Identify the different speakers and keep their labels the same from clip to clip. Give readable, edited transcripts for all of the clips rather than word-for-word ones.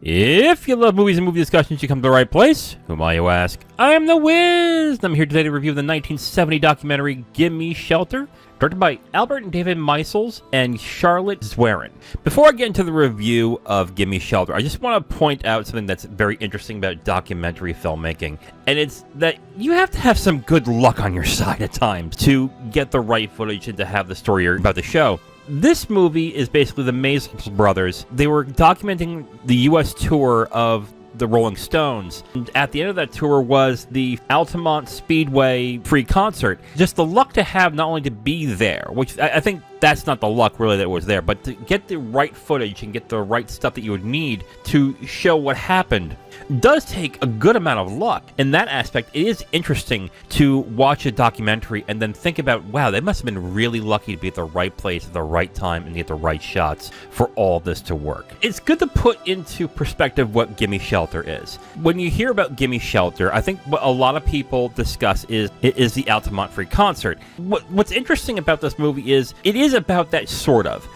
Speaker 1: If you love movies and movie discussions, you come to the right place. Who am I, you ask? I am the Wiz. I'm here today to review the 1970 documentary Gimme Shelter, directed by Albert and David Maysles and Charlotte Zwerin. Before I get into the review of Gimme Shelter, I just want to point out something that's very interesting about documentary filmmaking, and it's that you have to have some good luck on your side at times to get the right footage and to have the story you're about to show. This movie is basically the Maysles brothers. They were documenting the U.S. tour of the Rolling Stones. And at the end of that tour was the Altamont Speedway Free Concert. Just the luck to have not only to be there, which I think that's not the luck really that was there, but to get the right footage and get the right stuff that you would need to show what happened does take a good amount of luck. In that aspect, it is interesting to watch a documentary and then think about, wow, they must have been really lucky to be at the right place at the right time and get the right shots for all this to work. It's good to put into perspective what Gimme Shelter is. When you hear about Gimme Shelter, I think what a lot of people discuss is the Altamont Free Concert. What's interesting about this movie is it is about that sort of.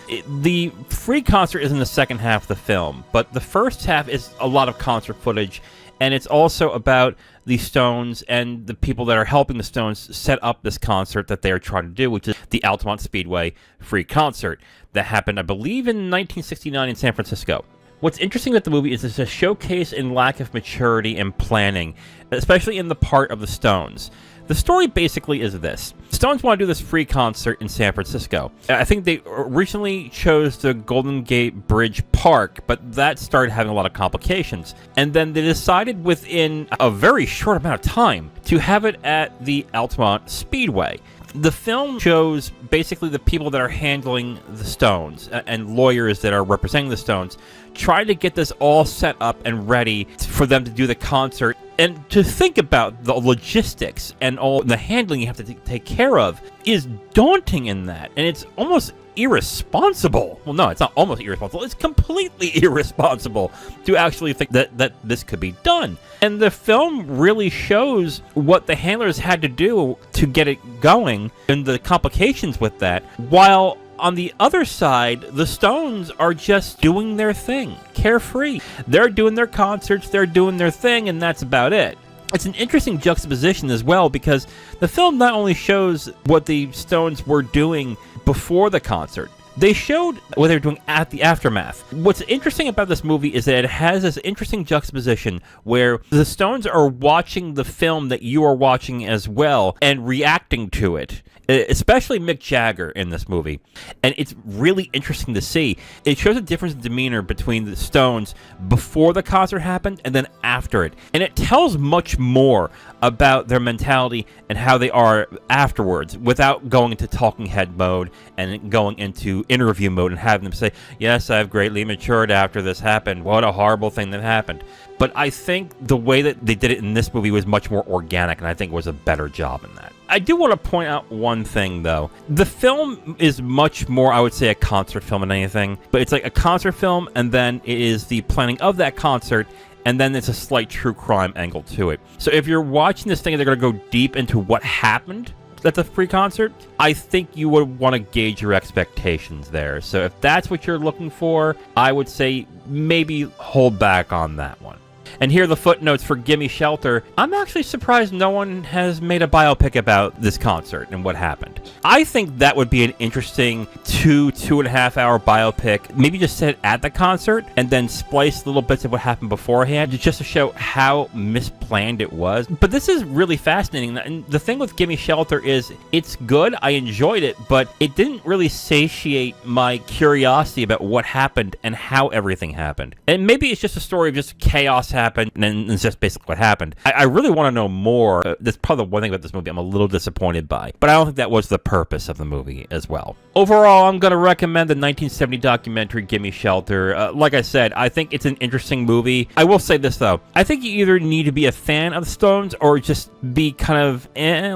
Speaker 1: The free concert is in the second half of the film, but the first half is a lot of concert footage, and it's also about the Stones and the people that are helping the Stones set up this concert that they are trying to do, which is the Altamont Speedway Free Concert that happened, I believe, in 1969 in San Francisco. What's interesting about the movie is it's a showcase in lack of maturity and planning, especially in the part of the Stones. The story basically is this. The Stones want to do this free concert in San Francisco. I think they originally chose the Golden Gate Bridge Park, but that started having a lot of complications. And then they decided within a very short amount of time to have it at the Altamont Speedway. The film shows basically the people that are handling the Stones and lawyers that are representing the Stones try to get this all set up and ready for them to do the concert. And to think about the logistics and all the handling you have to take care of is daunting in that. And it's almost irresponsible. Well, no, it's not almost irresponsible. It's completely irresponsible to actually think that this could be done. And the film really shows what the handlers had to do to get it going and the complications with that, while on the other side, the Stones are just doing their thing, carefree. They're doing their concerts, they're doing their thing, and that's about it. It's an interesting juxtaposition as well, because the film not only shows what the Stones were doing before the concert, they showed what they were doing at the aftermath. What's interesting about this movie is that it has this interesting juxtaposition where the Stones are watching the film that you are watching as well and reacting to it. Especially Mick Jagger in this movie. And it's really interesting to see. It shows a difference in demeanor between the Stones before the concert happened and then after it. And it tells much more about their mentality and how they are afterwards without going into talking head mode and going into interview mode and having them say, yes, I've greatly matured after this happened. What a horrible thing that happened. But I think the way that they did it in this movie was much more organic, and I think it was a better job in that. I do want to point out one thing, though. The film is much more, I would say, a concert film than anything. But it's like a concert film, and then it is the planning of that concert, and then it's a slight true crime angle to it. So if you're watching this thing and they're going to go deep into what happened at the free concert, I think you would want to gauge your expectations there. So if that's what you're looking for, I would say maybe hold back on that one. And here are the footnotes for Gimme Shelter. I'm actually surprised no one has made a biopic about this concert and what happened. I think that would be an interesting 2.5 hour biopic. Maybe just set it at the concert and then splice little bits of what happened beforehand just to show how misplanned it was. But this is really fascinating. And the thing with Gimme Shelter is it's good. I enjoyed it, but it didn't really satiate my curiosity about what happened and how everything happened. And maybe it's just a story of just chaos happened, and then it's just basically what happened. I really want to know more. That's probably the one thing about this movie I'm a little disappointed by, but I don't think that was the purpose of the movie as well. Overall, I'm going to recommend the 1970 documentary Gimme Shelter. Like I said, I think it's an interesting movie. I will say this, though. I think you either need to be a fan of the Stones or just be kind of,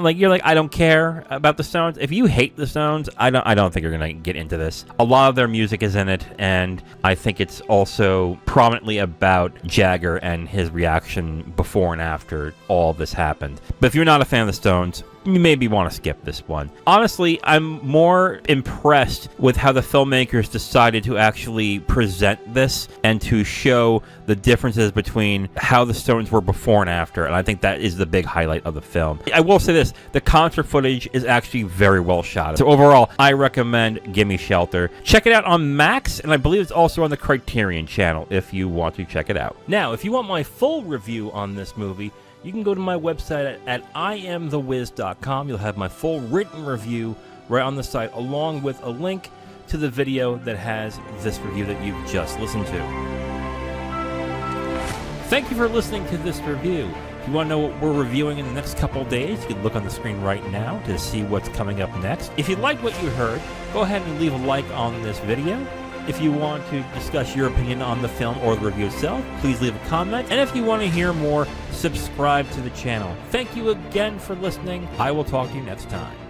Speaker 1: like you're like, I don't care about the Stones. If you hate the Stones, I don't think you're going to get into this. A lot of their music is in it, and I think it's also prominently about Jagger and his reaction before and after all this happened. But if you're not a fan of the Stones, you maybe want to skip this one. Honestly, I'm more impressed with how the filmmakers decided to actually present this and to show the differences between how the Stones were before and after, and I think that is the big highlight of the film. I will say this, the concert footage is actually very well shot. So overall, I recommend Gimme Shelter. Check it out on Max, and I believe it's also on the Criterion channel if you want to check it out. Now, if you want my full review on this movie, you can go to my website at IamTheWiz.com. You'll have my full written review right on the site, along with a link to the video that has this review that you've just listened to. Thank you for listening to this review. If you want to know what we're reviewing in the next couple of days, you can look on the screen right now to see what's coming up next. If you liked what you heard, go ahead and leave a like on this video. If you want to discuss your opinion on the film or the review itself, please leave a comment. And if you want to hear more, subscribe to the channel. Thank you again for listening. I will talk to you next time.